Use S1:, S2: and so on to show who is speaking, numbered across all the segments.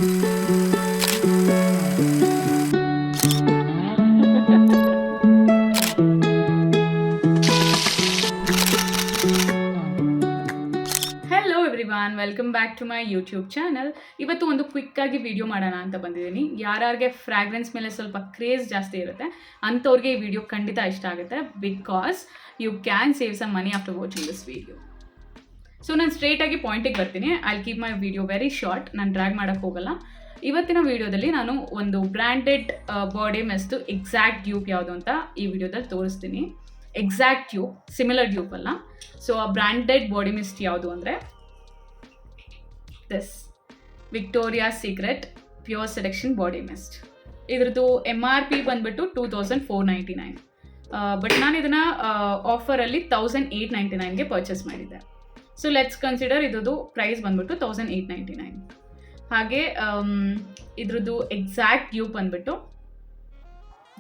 S1: Hello everyone, welcome back to my YouTube channel. ಇವತ್ತು ಒಂದು ಕ್ವಿಕ್ಕಾಗಿ video ಮಾಡೋಣ ಅಂತ ಬಂದಿದ್ದೀನಿ. ಯಾರ್ಯಾರಿಗೆ ಫ್ರಾಗ್ರೆನ್ಸ್ ಮೇಲೆ ಸ್ವಲ್ಪ ಕ್ರೇಜ್ ಜಾಸ್ತಿ ಇರುತ್ತೆ ಅಂಥವ್ರಿಗೆ ಈ ವಿಡಿಯೋ ಖಂಡಿತ ಇಷ್ಟ ಆಗುತ್ತೆ, because you can save some money after watching this video. So ನಾನು ಸ್ಟ್ರೇಟಾಗಿ ಪಾಯಿಂಟಿಗೆ ಬರ್ತೀನಿ. I keep my video very short, ನಾನು ಡ್ರ್ಯಾಗ್ ಮಾಡೋಕ್ಕೆ ಹೋಗಲ್ಲ. ಇವತ್ತಿನ ವಿಡಿಯೋದಲ್ಲಿ ನಾನು ಒಂದು branded body mist exact dupe ಯಾವುದು ಅಂತ ಈ ವಿಡಿಯೋದಲ್ಲಿ ತೋರಿಸ್ತೀನಿ. ಎಕ್ಸಾಕ್ಟ್ ಡ್ಯೂಪ್, ಸಿಮಿಲರ್ ಡ್ಯೂಪ್ ಅಲ್ಲ. ಸೊ ಆ ಬ್ರ್ಯಾಂಡೆಡ್ ಬಾಡಿ ಮಿಸ್ಟ್ ಯಾವುದು ಅಂದರೆ this Victoria Secret pure selection body mist. ಇದ್ರದ್ದು MRP ಬಂದ್ಬಿಟ್ಟು 2499. ಬಟ್ ನಾನು ಇದನ್ನು ಆಫರಲ್ಲಿ 1899ಗೆ ಪರ್ಚೇಸ್ ಮಾಡಿದ್ದೆ. ಸೊ ಲೆಟ್ಸ್ ಕನ್ಸಿಡರ್ ಇದ್ರದ್ದು ಪ್ರೈಸ್ ಬಂದ್ಬಿಟ್ಟು 1899. ಹಾಗೆ ಇದ್ರದ್ದು ಎಕ್ಸಾಕ್ಟ್ ಡ್ಯೂಪ್ ಬಂದ್ಬಿಟ್ಟು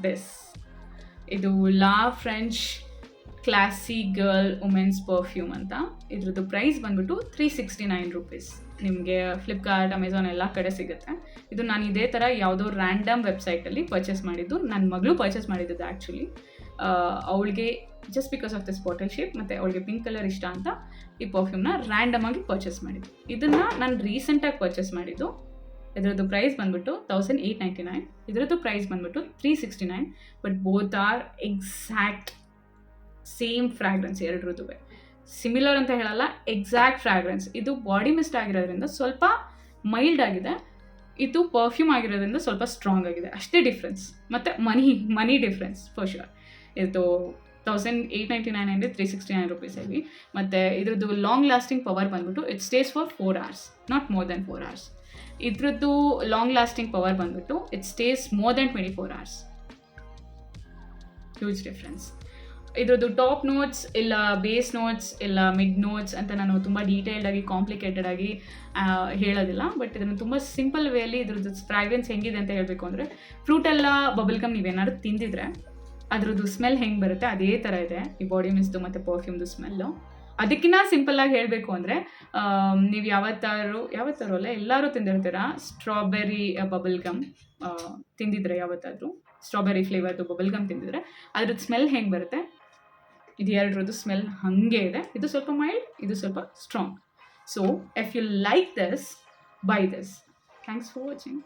S1: ದಿಸ್. ಇದು La French classy girl women's perfume ಅಂತ. ಇದ್ರದ್ದು ಪ್ರೈಸ್ ಬಂದ್ಬಿಟ್ಟು 369 ರುಪೀಸ್. ನಿಮಗೆ ಫ್ಲಿಪ್ಕಾರ್ಟ್, ಅಮೆಝಾನ್ ಎಲ್ಲ ಕಡೆ ಸಿಗುತ್ತೆ. ಇದು ನಾನು ಇದೇ ಥರ ಯಾವುದೋ ರ್ಯಾಂಡಮ್ ವೆಬ್ಸೈಟಲ್ಲಿ ಪರ್ಚೇಸ್ ಮಾಡಿದ್ದು. ನನ್ನ ಮಗಳು ಪರ್ಚೇಸ್ ಮಾಡಿದ್ದು ಆ್ಯಕ್ಚುಲಿ. ಅವಳಿಗೆ just because of this bottle shape ಮತ್ತು ಅವಳಿಗೆ ಪಿಂಕ್ ಕಲರ್ ಇಷ್ಟ ಅಂತ ಈ ಪರ್ಫ್ಯೂಮ್ನ ರ್ಯಾಂಡಮ್ ಆಗಿ ಪರ್ಚೇಸ್ ಮಾಡಿದ್ದು. ಇದನ್ನು ನಾನು ರೀಸೆಂಟಾಗಿ ಪರ್ಚೇಸ್ ಮಾಡಿದ್ದು. ಇದರದ್ದು ಪ್ರೈಸ್ ಬಂದ್ಬಿಟ್ಟು 1899. ಇದರದ್ದು ಪ್ರೈಸ್ ಬಂದ್ಬಿಟ್ಟು 369. But both are exact same fragrance. ಎರಡರದ್ದು ಸಿಮಿಲರ್ ಅಂತ ಹೇಳಲ್ಲ, ಎಕ್ಸಾಕ್ಟ್ ಫ್ರಾಗ್ರೆನ್ಸ್. ಇದು ಬಾಡಿ ಮಿಸ್ಟ್ ಆಗಿರೋದ್ರಿಂದ ಸ್ವಲ್ಪ ಮೈಲ್ಡ್ ಆಗಿದೆ, ಇದು ಪರ್ಫ್ಯೂಮ್ ಆಗಿರೋದ್ರಿಂದ ಸ್ವಲ್ಪ ಸ್ಟ್ರಾಂಗ್ ಆಗಿದೆ, ಅಷ್ಟೇ ಡಿಫ್ರೆನ್ಸ್. ಮತ್ತು ಮನಿ ಡಿಫ್ರೆನ್ಸ್ ಫಾರ್ ಶ್ಯೂರ್. ಇದು 1899 ಅಂದರೆ 369 ರುಪೀಸಲ್ಲಿ. ಮತ್ತು ಇದ್ರದ್ದು ಲಾಂಗ್ ಲಾಸ್ಟಿಂಗ್ ಪವರ್ ಬಂದ್ಬಿಟ್ಟು it stays for 4 hours, not more than 4 hours. ಇದ್ರದ್ದು ಲಾಂಗ್ ಲಾಸ್ಟಿಂಗ್ ಪವರ್ ಬಂದ್ಬಿಟ್ಟು it stays more than 24 hours. Huge difference. ಇದ್ರದ್ದು ಟಾಪ್ ನೋಟ್ಸ್ ಇಲ್ಲ ಬೇಸ್ ನೋಟ್ಸ್ ಇಲ್ಲ ಮಿಡ್ ನೋಟ್ಸ್ ಅಂತ ನಾನು ತುಂಬ ಡೀಟೇಲ್ಡಾಗಿ ಕಾಂಪ್ಲಿಕೇಟೆಡ್ ಆಗಿ ಹೇಳೋದಿಲ್ಲ. ಬಟ್ ಇದನ್ನು ತುಂಬ ಸಿಂಪಲ್ ವೇಲಿ ಇದ್ರದ್ದು ಫ್ರಾಗ್ರೆನ್ಸ್ ಹೆಂಗಿದೆ ಅಂತ ಹೇಳಬೇಕು ಅಂದರೆ, ಫ್ರೂಟೆಲ್ಲ ಬಬಲ್ಗಮ್ ನೀವೇನಾದ್ರು ತಿಂದಿದ್ರೆ ಅದ್ರದ್ದು ಸ್ಮೆಲ್ ಹೆಂಗೆ ಬರುತ್ತೆ ಅದೇ ಥರ ಇದೆ ಈ ಬಾಡಿ ಮಿಸ್ಟು ಮತ್ತು ಪರ್ಫ್ಯೂಮ್ದು ಸ್ಮೆಲ್ಲು. ಅದಕ್ಕಿಂತ ಸಿಂಪಲ್ಲಾಗಿ ಹೇಳಬೇಕು ಅಂದರೆ, ನೀವು ಯಾವತ್ತಾರು ಅಲ್ಲ ಎಲ್ಲರೂ ತಿಂದಿರ್ತೀರ ಸ್ಟ್ರಾಬೆರಿ ಬಬಲ್ಗಮ್ ತಿಂದಿದ್ರೆ, ಯಾವತ್ತಾದರೂ ಸ್ಟ್ರಾಬೆರಿ ಫ್ಲೇವರ್ದು ಬಬಲ್ಗಮ್ ತಿಂದಿದ್ರೆ ಅದ್ರದ್ದು ಸ್ಮೆಲ್ ಹೆಂಗೆ ಬರುತ್ತೆ, ಇದು ಎರಡರದ್ದು ಸ್ಮೆಲ್ ಹಾಗೆ ಇದೆ. ಇದು ಸ್ವಲ್ಪ ಮೈಲ್ಡ್, ಇದು ಸ್ವಲ್ಪ strong. So if you like this, bye this. Thanks for watching.